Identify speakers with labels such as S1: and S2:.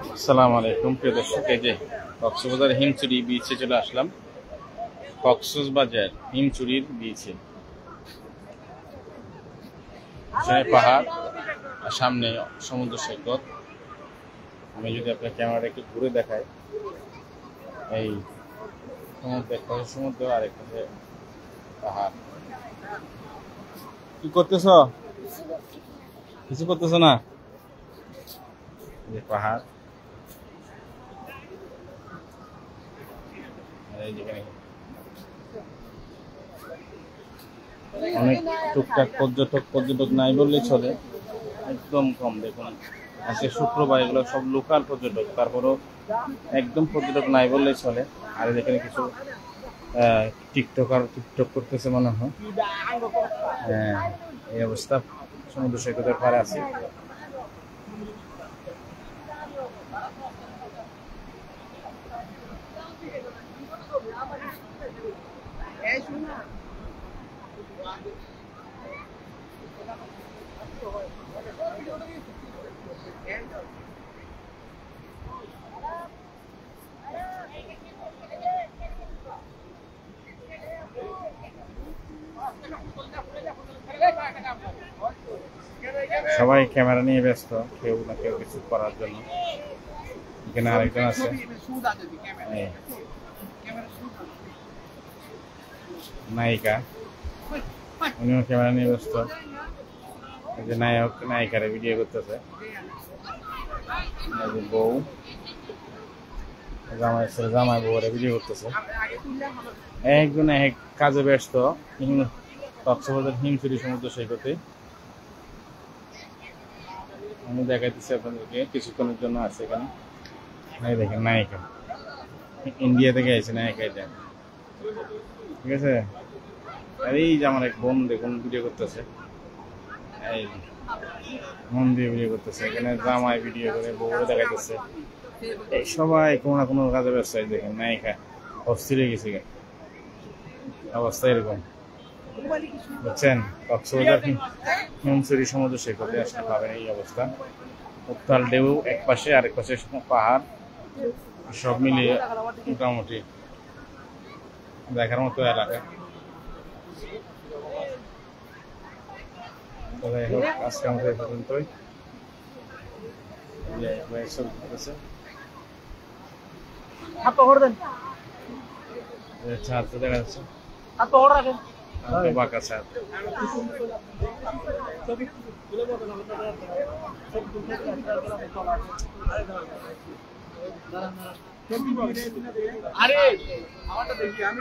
S1: আসসালামু আলাইকুম প্রিয় দর্শক, এই যে কক্সবাজার হিমচুরি বিচে চলে আসলাম। কক্সবাজার হিমচুরির বিচে পাহাড় আর সামনে সমুদ্র সৈকত। আমি যদি আপনার ক্যামেরাটা একটু ঘুরে দেখাই, এই সমুদ্র, এক পাশে সমুদ্র আর এক পাশে পাহাড়। কি করতেছ? কিছু করতেছ না? যে পাহাড়, যেখানে অনেক টুকটাক পর্যটক নাই বললেই চলে, একদম কম। দেখুন আজকে শুক্রবার, এগুলো সব লোকাল পর্যটক, তারপরও একদম পর্যটক নাই বললেই চলে। আর যেখানে কিছু টিকটক করতেছে মনে হয়। হ্যাঁ, এই অবস্থা সমুদ্র সৈকতের পাড়ে আছে। সবাই ক্যামেরা নিয়ে ব্যস্ত, কেউ না কেউ কিছু করার জন্য। এখানে আরেকজন আছে, নায়িকা, উনিও ক্যামেরা নিয়ে ব্যস্ত। এই যে নায়ক নায়িকারে ভিডিও করতেছে, বউ জামাই বউরে ভিডিও করতেছে। একজন এক কাজে ব্যস্ত কক্সবাজার হিমচুরি সমুদ্র সৈকতে। আমি দেখাইতেছি আপনাদেরকে, কিছুক্ষণের জন্য আছে এখানে। এই দেখেন নায়িকা, ইন্ডিয়া থেকে আইছে নায়িকা এটা, ঠিক আছে। আর এই যে আমার এক বোন দেখুন ভিডিও করতেছে, এই মন দিয়ে ভিডিও করতেছে। এখানে জামাই ভিডিও করে বউরে দেখাইতেছে। এই সবাই কোনো না কোনো কাজে ব্যস্ত। দেখেন নায়িকা অস্থির হয়ে গেছে, অবস্থা এরকম, বুঝছেন। কক্সবাজার হিমচুরি সমুদ্র সৈকতে আসলে পাবেন এই অবস্থা। উত্তাল ঢেউ এক পাশে, আরেক পাশে পাহাড়, সব মিলিয়ে মোটামুটি দেখার মতো এলাকা। যাই হোক, আজকে আমাদের এই পর্যন্তই। দেখা যাচ্ছে বাঁকা ছাদ। আরে